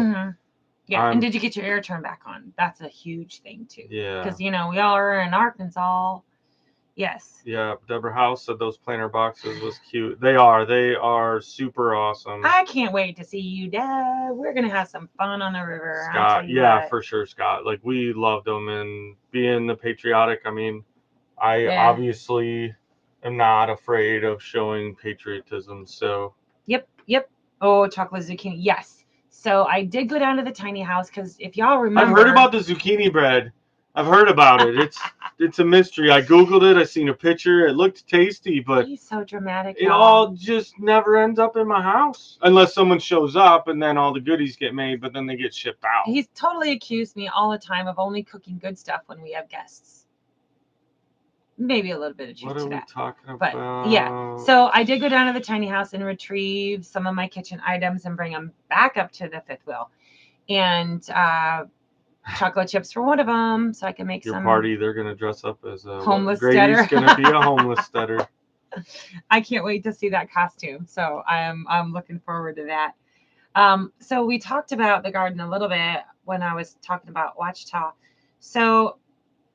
yeah, and did you get your air turned back on? That's a huge thing, too. Yeah. Because, we all are in Arkansas. Yes. Yeah, Deborah House said those planter boxes was cute. They are super awesome. I can't wait to see you, Dad. We're going to have some fun on the river. Scott, for sure, Scott. Like, we loved them, and being the patriotic, I mean, I obviously am not afraid of showing patriotism, so. Yep. Oh, chocolate zucchini. Yes. So I did go down to the tiny house, because if y'all remember. I've heard about the zucchini bread. I've heard about it. It's a mystery. I Googled it. I seen a picture. It looked tasty, but he's so dramatic. It all just never ends up in my house unless someone shows up and then all the goodies get made, but then they get shipped out. He's totally accused me all the time of only cooking good stuff when we have guests. Maybe a little bit of truth to that. What are we talking about? But yeah, so I did go down to the tiny house and retrieve some of my kitchen items and bring them back up to the fifth wheel, and chocolate chips for one of them, so I can make your party. They're gonna dress up as a homeless steader. Grady's gonna be a homeless steader. I can't wait to see that costume. So I'm looking forward to that. So we talked about the garden a little bit when I was talking about Watchtower. So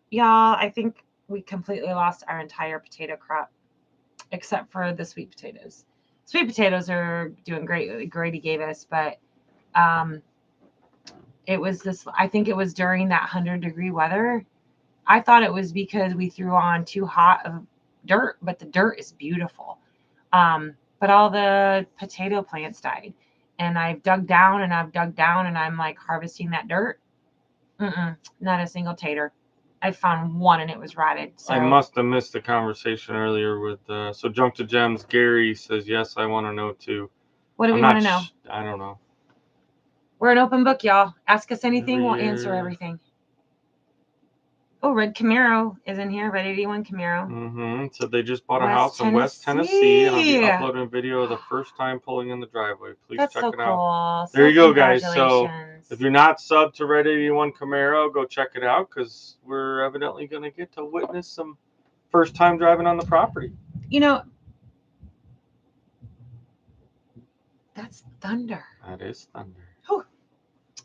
y'all, I think we completely lost our entire potato crop, except for the sweet potatoes. Sweet potatoes are doing great. Grady gave us, but it was this, I think it was during that 100-degree weather. I thought it was because we threw on too hot of dirt, but the dirt is beautiful. But all the potato plants died, and I've dug down and I'm like harvesting that dirt. Not a single tater. I found one and it was rotted. So. I must have missed the conversation earlier with, so Junk to Gems, Gary says, yes, I want to know too. What do we want to know? I don't know. We're an open book, y'all. Ask us anything, we'll answer everything. Oh, Red Camaro is in here. Red 81 Camaro. So they just bought a house in West Tennessee. And I'll be uploading a video of the first time pulling in the driveway. Please check it out. There you go, guys. So if you're not subbed to Red 81 Camaro, go check it out, because we're evidently going to get to witness some first time driving on the property. That's thunder. That is thunder. Whew.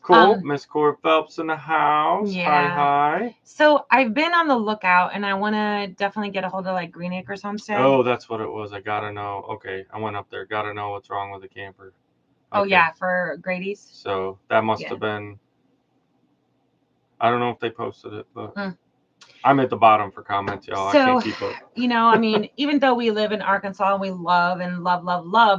Cool. Miss Cora Phelps in the house. Yeah. Hi. So I've been on the lookout, and I want to definitely get a hold of like Green Acres Homestead. Oh, that's what it was. I gotta know. Okay, I went up there. Gotta know what's wrong with the camper. Okay. Oh yeah, for Grady's. So that must have been. I don't know if they posted it, but I'm at the bottom for comments, y'all. So, I can't keep up. I mean, even though we live in Arkansas, we love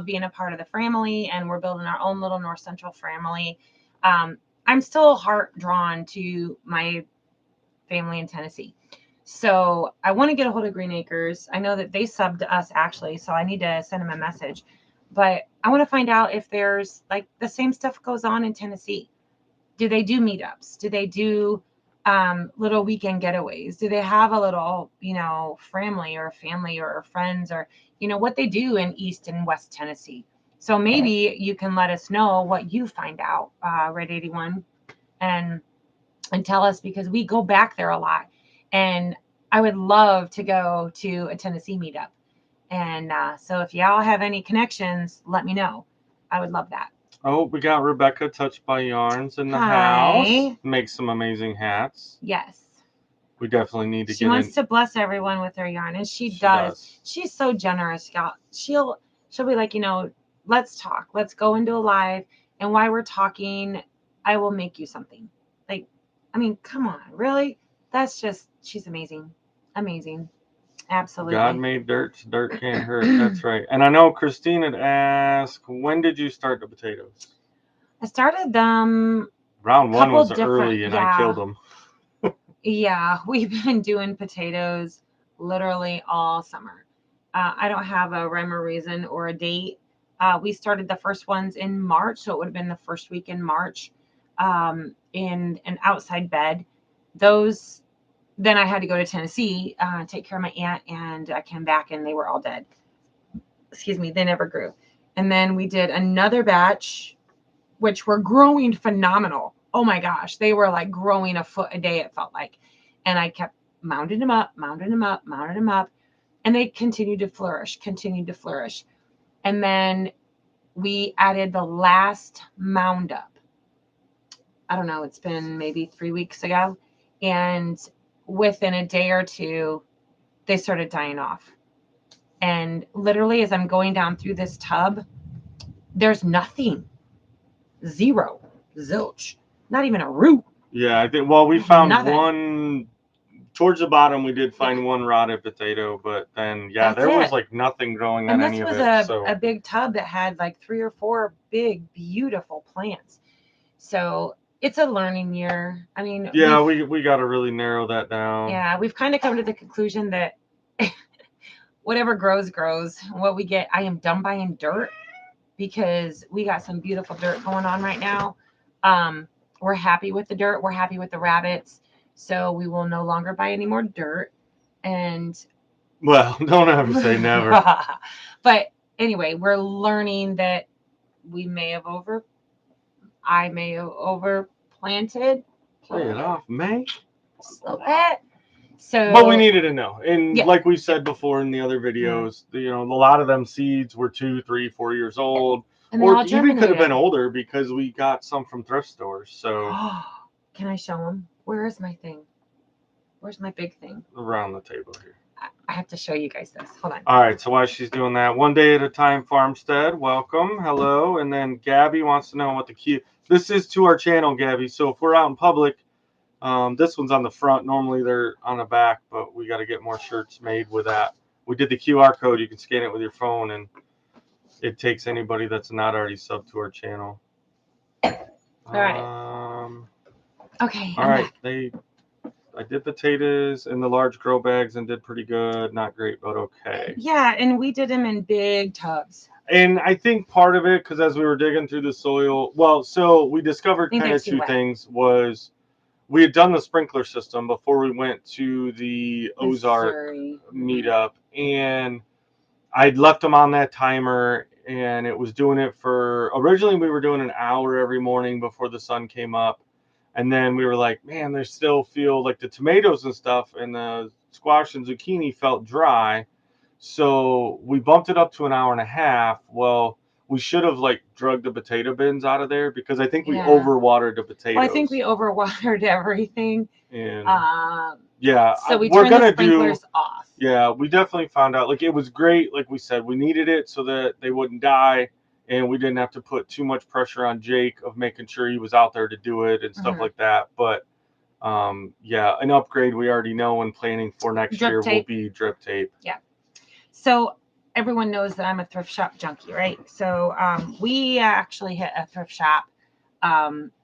being a part of the family, and we're building our own little North Central family. I'm still heart drawn to my family in Tennessee. So I want to get a hold of Green Acres. I know that they subbed us actually, so I need to send them a message. But I want to find out if there's like the same stuff goes on in Tennessee. Do they do meetups? Do they do little weekend getaways? Do they have a little, family or friends or, what they do in East and West Tennessee? So maybe you can let us know what you find out, Red 81, and tell us, because we go back there a lot. And I would love to go to a Tennessee meetup. And so if y'all have any connections, let me know. I would love that. Oh, we got Rebecca Touched by Yarns in the house. Makes some amazing hats. Yes. We definitely need to She wants to bless everyone with her yarn, and she does. She's so generous, y'all. She'll be like, let's talk. Let's go into a live, and while we're talking, I will make you something. Like, I mean, come on, really? That's just, she's amazing. Amazing. Absolutely. God made dirt, so dirt can't hurt. That's right. And I know Christine had asked, when did you start the potatoes? I started them. Round one was early, and I killed them. Yeah, we've been doing potatoes literally all summer. I don't have a rhyme or reason or a date. We started the first ones in March, so it would have been the first week in March, in an outside bed. Those, then I had to go to Tennessee, take care of my aunt, and I came back and they were all dead. Excuse me, they never grew. And then we did another batch, which were growing phenomenal. Oh my gosh, they were like growing a foot a day, it felt like. And I kept mounding them up, and they continued to flourish. And then we added the last mound up. I don't know, it's been maybe 3 weeks ago. And within a day or two, they started dying off. And literally, as I'm going down through this tub, there's nothing. Zero. Zilch. Not even a root. Yeah, I think, well, we found one towards the bottom. We did find one rotted potato, but then, there was like nothing growing on any of it. And this was a big tub that had like 3 or 4 big, beautiful plants. So it's a learning year. I mean, yeah, we got to really narrow that down. Yeah, we've kind of come to the conclusion that whatever grows. What we get, I am done buying dirt, because we got some beautiful dirt going on right now. We're happy with the dirt. We're happy with the rabbits. So we will no longer buy any more dirt. And well, don't ever say never. But anyway, we're learning that I may have overplanted. Play it off, May. Just a little bit. So, but we needed to know, and like we said before in the other videos, a lot of them seeds were 2, 3, 4 years old, or even could have been older, because we got some from thrift stores. So, can I show them? Where is my thing? Where's my big thing? Around the table here. I have to show you guys this. Hold on. All right. So while she's doing that, One Day at a Time Farmstead, welcome, hello, and then Gabby wants to know what the key. This is to our channel, Gabby. So if we're out in public. This one's on the front. Normally they're on the back, but we got to get more shirts made with that. We did the QR code. You can scan it with your phone, and it takes anybody that's not already subbed to our channel. All right. Okay. All right. I did potatoes in the large grow bags and did pretty good. Not great, but okay. Yeah, and we did them in big tubs. And I think part of it, because as we were digging through the soil, so we discovered kind of 2 things. Was we had done the sprinkler system before we went to the Ozark meetup, and I'd left them on that timer, and it was doing it for, originally we were doing an hour every morning before the sun came up, and then we were like, man, they still feel like the tomatoes and stuff and the squash and zucchini felt dry, so we bumped it up to an hour and a half. Well, we should have like drug the potato bins out of there because I think we Yeah. overwatered the potatoes. Well, I think we overwatered everything. And Yeah. So we we're turned the gonna sprinklers off. Yeah, we definitely found out like it was great. Like we said, we needed it so that they wouldn't die, and we didn't have to put too much pressure on Jake of making sure he was out there to do it and stuff like that. But yeah, an upgrade we already know and planning for next Drip year tape. will be drip tape. Yeah. So everyone knows that I'm a thrift shop junkie, right? So we actually hit a thrift shop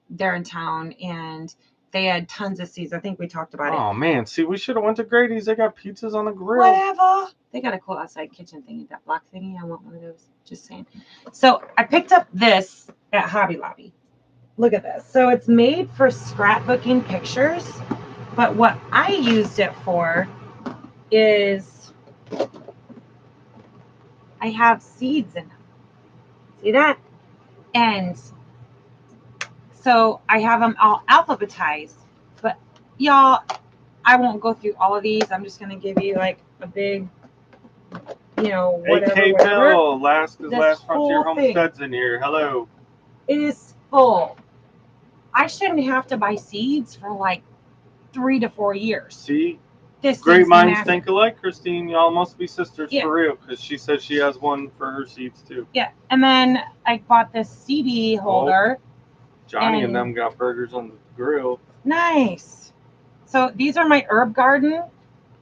there in town, and they had tons of seeds. I think we talked about it. Oh man, see, we should have went to Grady's. They got pizzas on the grill. Whatever. They got a cool outside kitchen thingy, that block thingy. I want one of those. Just saying. So I picked up this at Hobby Lobby. Look at this. So it's made for scrapbooking pictures, but what I used it for is I have seeds in them. See that? And so I have them all alphabetized. But y'all, I won't go through all of these. I'm just going to give you like a big, whatever. AK Bill, Alaska's Last Frontier whole thing. Homestead's in here. Hello. It is full. I shouldn't have to buy seeds for like 3 to 4 years. See? This Great minds think alike, Christine. Y'all must be sisters for real, because she says she has one for her seeds too. Yeah, and then I bought this CD holder. Johnny and them got burgers on the grill. Nice. So these are my herb garden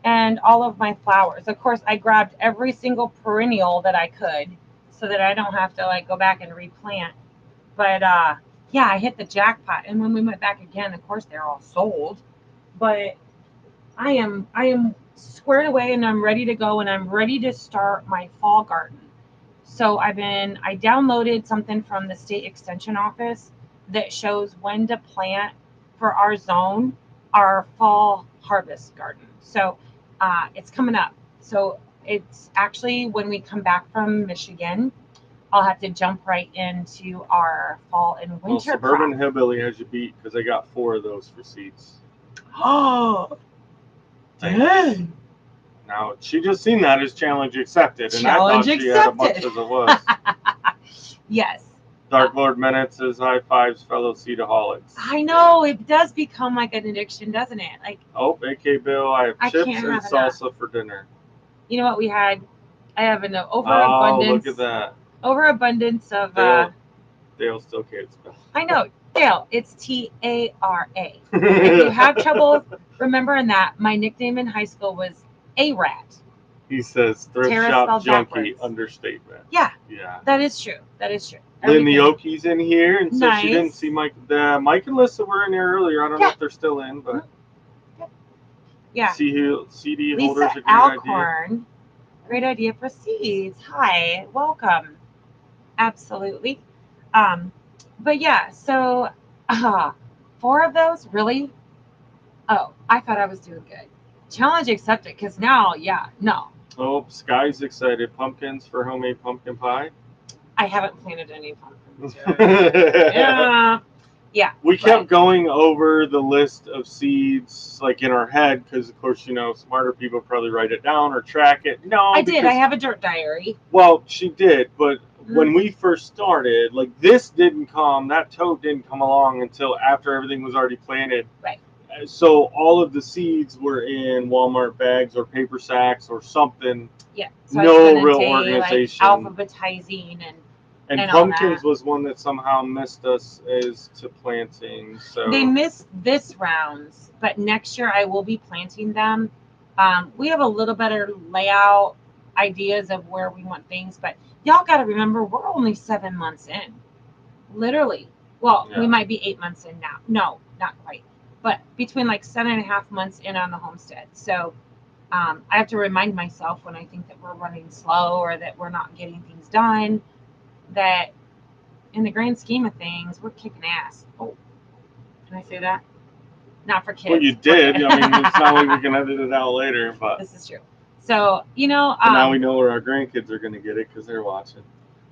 and all of my flowers. Of course, I grabbed every single perennial that I could so that I don't have to like go back and replant. But yeah, I hit the jackpot. And when we went back again, of course, they're all sold. But I am squared away and I'm ready to go, and I'm ready to start my fall garden. So I downloaded something from the state extension office that shows when to plant for our zone, our fall harvest garden. So it's coming up. So it's actually when we come back from Michigan, I'll have to jump right into our fall and winter. Well, Suburban Hillbilly has you beat because they got 4 of those for seeds. Oh, dang. Now, she just seen that as challenge accepted, and I thought she had a bunch as it was. Yes. Dark Lord Menace says high fives, fellow Seedaholics. I know, it does become like an addiction, doesn't it? Like, oh, AK Bill, I have chips and salsa for dinner. You know what we had? I have an overabundance. Oh, look at that. Overabundance of. Dale still can't spell. I know. Dale, it's Tara. If you have trouble remembering that, my nickname in high school was A-Rat. He says thrift shop junkie, understatement. Yeah. That is true. Lynn the Okies in here, and so she didn't see Mike. Mike and Lisa were in here earlier. I don't know if they're still in, but yeah. CD holders Lisa a great Alcorn, idea. Great idea for seeds. Hi, welcome. Absolutely. But yeah, so 4 of those, really? Oh, I thought I was doing good. Challenge accepted, because now, no. Oh, Sky's excited. Pumpkins for homemade pumpkin pie. I haven't planted any pumpkins yet. Yeah. We kept going over the list of seeds like in our head because, of course, smarter people probably write it down or track it. No, I did. I have a dirt diary. Well, she did, but when we first started, like that toad didn't come along until after everything was already planted. Right. So all of the seeds were in Walmart bags or paper sacks or something. Yeah. So no real organization. Like alphabetizing and pumpkins was one that somehow missed us as to planting. So they missed this rounds, but next year I will be planting them. We have a little better layout ideas of where we want things, but y'all got to remember we're only 7 months in, literally. Well, we might be 8 months in now. No, not quite, but between like 7.5 months in on the homestead. So I have to remind myself when I think that we're running slow or that we're not getting things done, that in the grand scheme of things, we're kicking ass. Oh, can I say that? Not for kids. Well, you did. I mean, it's not like we can edit it out later, but this is true. So, but now we know where our grandkids are going to get it because they're watching.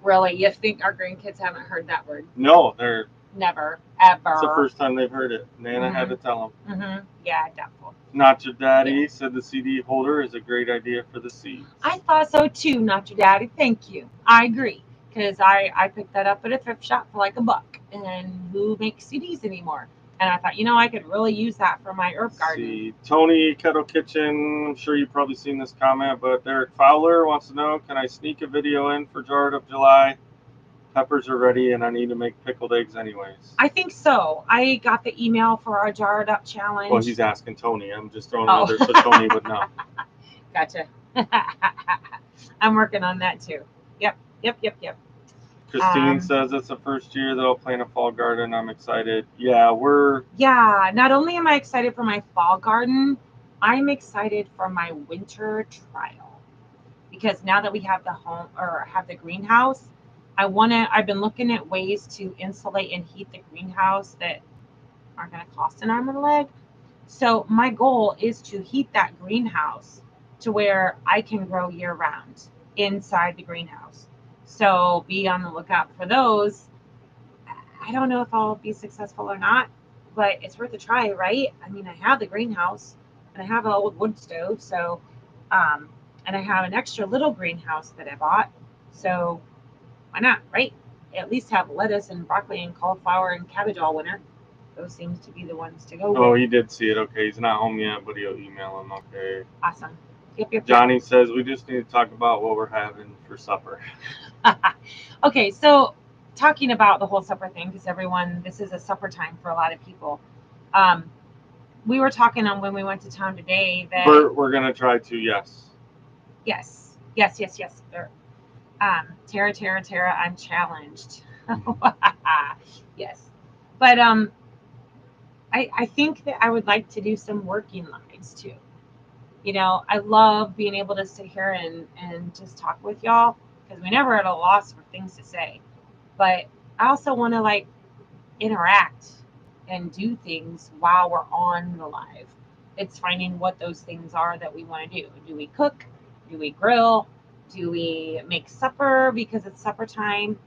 Really? You think our grandkids haven't heard that word? No, they're never, ever. It's the first time they've heard it. Nana had to tell them. Yeah, doubtful. Not Your Daddy said the CD holder is a great idea for the seeds. I thought so too, Not Your Daddy. Thank you. I agree. because I picked that up at a thrift shop for like $1, and who makes CDs anymore? And I thought, I could really use that for my herb garden. See, Tony Kettle Kitchen, I'm sure you've probably seen this comment, but Derek Fowler wants to know, can I sneak a video in for Jar of July? Peppers are ready, and I need to make pickled eggs anyways. I think so. I got the email for our Jarred Up challenge. Well, he's asking Tony. I'm just throwing it out there so Tony would know. Gotcha. I'm working on that too. Yep. Christine says it's the first year that I'll plant a fall garden. I'm excited. Yeah, not only am I excited for my fall garden, I'm excited for my winter trial. Because now that we have the greenhouse, I've been looking at ways to insulate and heat the greenhouse that aren't going to cost an arm and a leg. So my goal is to heat that greenhouse to where I can grow year round inside the greenhouse. So be on the lookout for those. I don't know if I'll be successful or not, but it's worth a try, right? I mean, I have the greenhouse and I have an old wood stove, so and I have an extra little greenhouse that I bought. So why not, right? At least have lettuce and broccoli and cauliflower and cabbage all winter. Those seems to be the ones to go with. Oh, he did see it. Okay, he's not home yet, but he'll email him. Okay. Awesome. Yep. Johnny says we just need to talk about what we're having for supper. Okay, so talking about the whole supper thing, because this is a supper time for a lot of people. We were talking on when we went to town today that we're gonna try to, yes. Yes. Tara, I'm challenged. Yes. But I think that I would like to do some working lives too. I love being able to sit here and just talk with y'all because we never at a loss for things to say. But I also want to interact and do things while we're on the live. It's finding what those things are that we want to do. Do we cook? Do we grill? Do we make supper because it's supper time?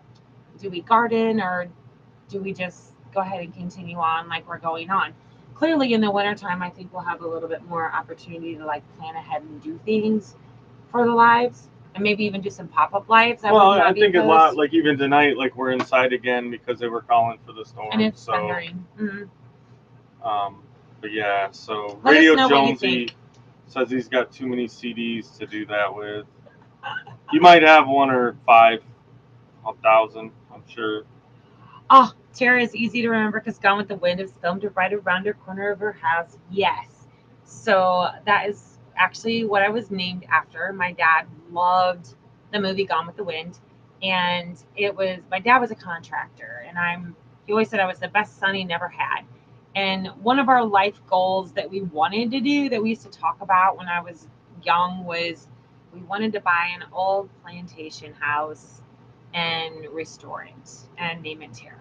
Do we garden, or do we just go ahead and continue on like we're going on? Clearly in the wintertime, I think we'll have a little bit more opportunity to plan ahead and do things for the lives, and maybe even do some pop-up lives. I think a lot, even tonight, we're inside again because they were calling for the storm. And it's thundering. Mm-hmm. But yeah, so Radio Jonesy says he's got too many CDs to do that with. You might have 1 or 5, 1,000, I'm sure. Oh, Tara is easy to remember because Gone with the Wind is filmed right around the corner of her house. Yes. So that is actually what I was named after. My dad loved the movie Gone with the Wind. And my dad was a contractor. And he always said I was the best son he never had. And one of our life goals that we wanted to do, that we used to talk about when I was young, was we wanted to buy an old plantation house and restore it and name it Tara.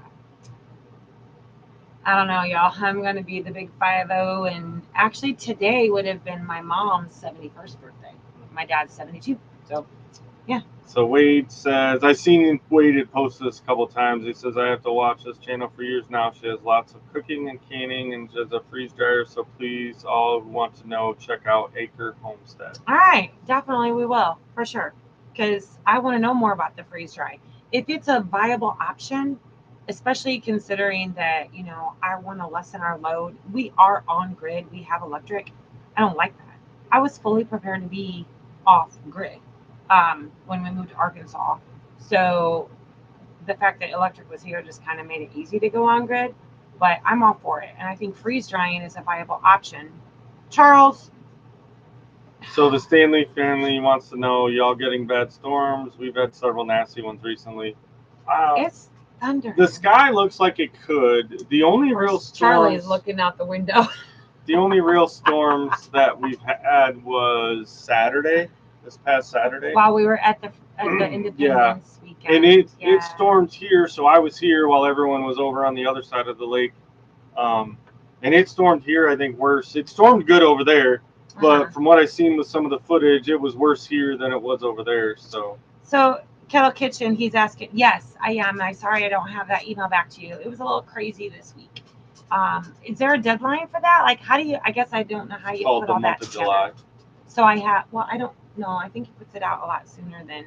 I don't know, y'all. I'm going to be the big 5-0. And actually today would have been my mom's 71st birthday. My dad's 72. So, yeah. So Wade says, I've seen Wade had posted this a couple times. He says, I have to watch this channel for years now. She has lots of cooking and canning and does a freeze dryer. So please, all who want to know, check out Acre Homestead. All right. Definitely we will, for sure. Because I want to know more about the freeze dry. If it's a viable option, especially considering that, I want to lessen our load. We are on grid. We have electric. I don't like that. I was fully prepared to be off grid when we moved to Arkansas. So the fact that electric was here just kind of made it easy to go on grid. But I'm all for it. And I think freeze drying is a viable option. Charles? So the Stanley family wants to know, y'all getting bad storms? We've had several nasty ones recently. It's thunder. The sky looks like it could. The only real storms... Charlie's looking out the window. The only real storms that we've had was Saturday, this past Saturday. While we were at the Independence weekend. And it stormed here, so I was here while everyone was over on the other side of the lake. And it stormed here, I think, worse. It stormed good over there, but from what I've seen with some of the footage, it was worse here than it was over there. So Kettle Kitchen, he's asking, yes, I am. I'm sorry I don't have that email back to you. It was a little crazy this week. Is there a deadline for that? How do you, I guess I don't know how you put all that together. July. So I don't know. I think he puts it out a lot sooner than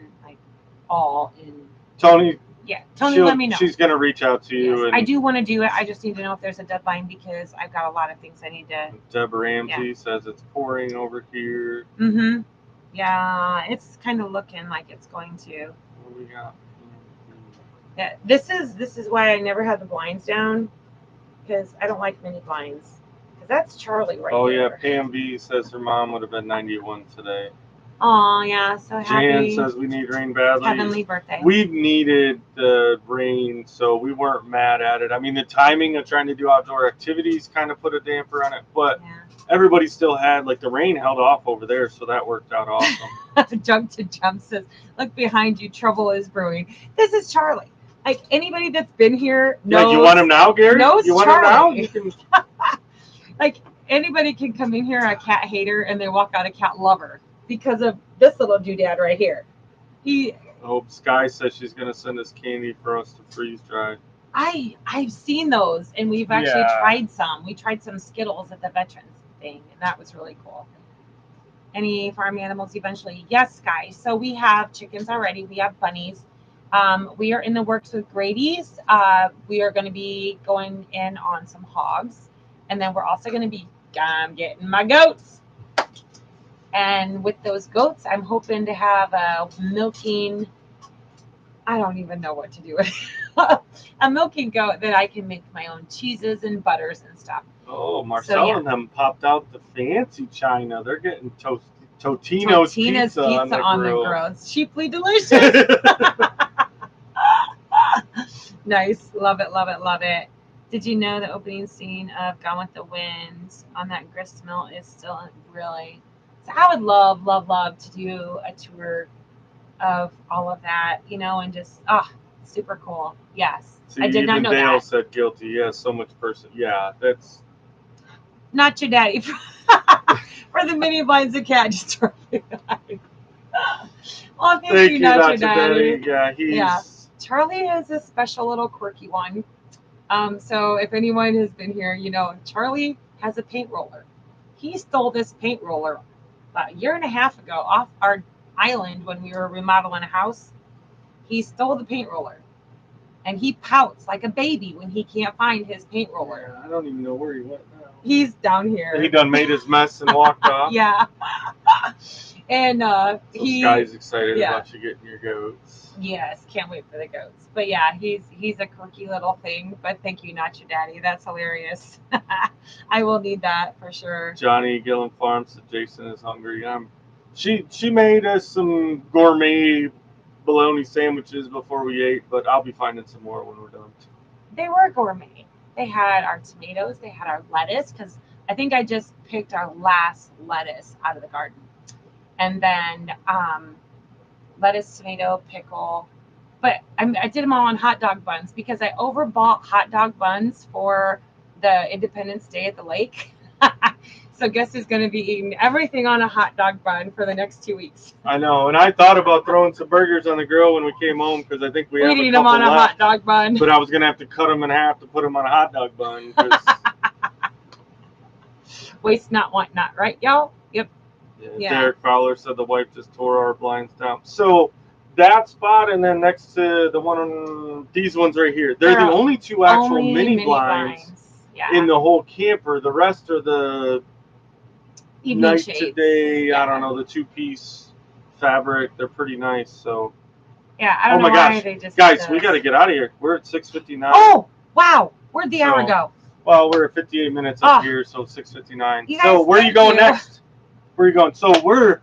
all in Tony. Yeah, Tony, let me know. She's gonna reach out to you. Yes, and I do want to do it. I just need to know if there's a deadline because I've got a lot of things I need to. Deborah Ramsey says it's pouring over here. Mm-hmm. Yeah, it's kind of looking like it's going to. What do we got? Yeah, this is why I never had the blinds down because I don't like mini blinds. Because that's Charlie right there. Oh yeah, Pam B says her mom would have been 91 today. Oh yeah, so happy. Jan says we need rain badly. Heavenly birthday. We needed the rain, so we weren't mad at it. I mean, the timing of trying to do outdoor activities kind of put a damper on it, but everybody still had, like, the rain held off over there, so that worked out awesome. Jump to Jump says, look behind you, trouble is brewing. This is Charlie. Like, anybody that's been here knows. Yeah, you want him now, Gary? You want Charlie. him now? You can... Like, anybody can come in here a cat hater and they walk out a cat lover. Because of this little doodad right here. I hope Sky says she's going to send us candy for us to freeze dry. I've seen those, and we've actually tried some. We tried some Skittles at the Veterans thing, and that was really cool. Any farm animals eventually? Yes, Sky. So we have chickens already. We have bunnies. We are in the works with Grady's. We are going to be going in on some hogs. And then we're also going to be getting my goats. And with those goats, I'm hoping to have a milking, I don't even know what to do with it. A milking goat that I can make my own cheeses and butters and stuff. Oh, Marcel and them popped out the fancy china. They're getting Totino's pizza on the grill. It's cheaply delicious. Nice. Love it, love it, love it. Did you know the opening scene of Gone with the Wind on that grist mill is still really... I would love to do a tour of all of that, and just super cool. Yes. See, I did not know Dale that. Said guilty. Yeah, so much person. Yeah, that's not your daddy. For the mini blinds of cat just well, thank you, not your daddy. Yeah, Charlie is a special little quirky one. So if anyone has been here, Charlie has a paint roller. He stole this paint roller about a year and a half ago off our island when we were remodeling a house. He stole the paint roller, and he pouts like a baby when he can't find his paint roller. Yeah, I don't even know where he went now. He's down here. He done made his mess and walked off. Yeah. And Sky's excited about you getting your goats. Yes, can't wait for the goats. But yeah, he's a quirky little thing. But thank you, not your daddy. That's hilarious. I will need that for sure. Johnny Gillen Farms said Jason is hungry. She made us some gourmet bologna sandwiches before we ate, but I'll be finding some more when we're done. They were gourmet. They had our tomatoes. They had our lettuce, because I think I just picked our last lettuce out of the garden. And then lettuce, tomato, pickle. But I did them all on hot dog buns because I overbought hot dog buns for the Independence Day at the lake. So guess who's going to be eating everything on a hot dog bun for the next 2 weeks? I know, and I thought about throwing some burgers on the grill when we came home because I think we have a couple them on left, a hot dog bun. But I was going to have to cut them in half to put them on a hot dog bun. Waste not, want not, right, y'all? Yep. Yeah. Derek Fowler said the wife just tore our blinds down. So that spot, and then next to the one on these ones right here, they're the only two actual mini blinds in the whole camper. The rest are the evening night shades. Today, I don't know, the two-piece fabric. They're pretty nice. So yeah, I don't know why they just guys, we got to get out of here. We're at 6:59. Oh wow, where'd the hour go? Well, we're at 58 minutes up here, so 6:59. So where are you going next? Where are you going? So we're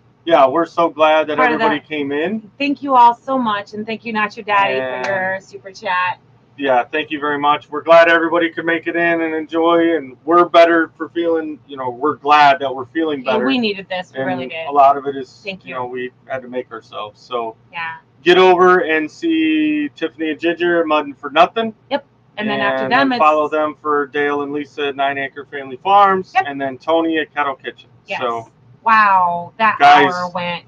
so glad that everybody came in. Thank you all so much, and thank you, Not Your Daddy, for your super chat. Yeah, thank you very much. We're glad everybody could make it in and enjoy, and we're better for feeling, we're glad that we're feeling better. And we needed this, we really did. A lot of it is, thank you. We had to make ourselves. So yeah, get over and see Tiffany and Ginger, Muddin' for Nothing. Yep. And then after them, follow them for Dale and Lisa at 9 Acre Family Farms, and then Tony at Kettle Kitchen. Yes. So, wow, that hour went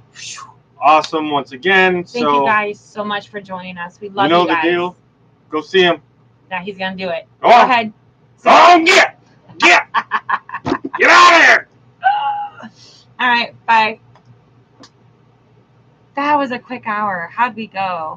awesome once again. Thank you guys so much for joining us. We love you guys. The deal. Go see him. Now he's gonna do it. Go ahead. Get out of here. All right, bye. That was a quick hour. How'd we go?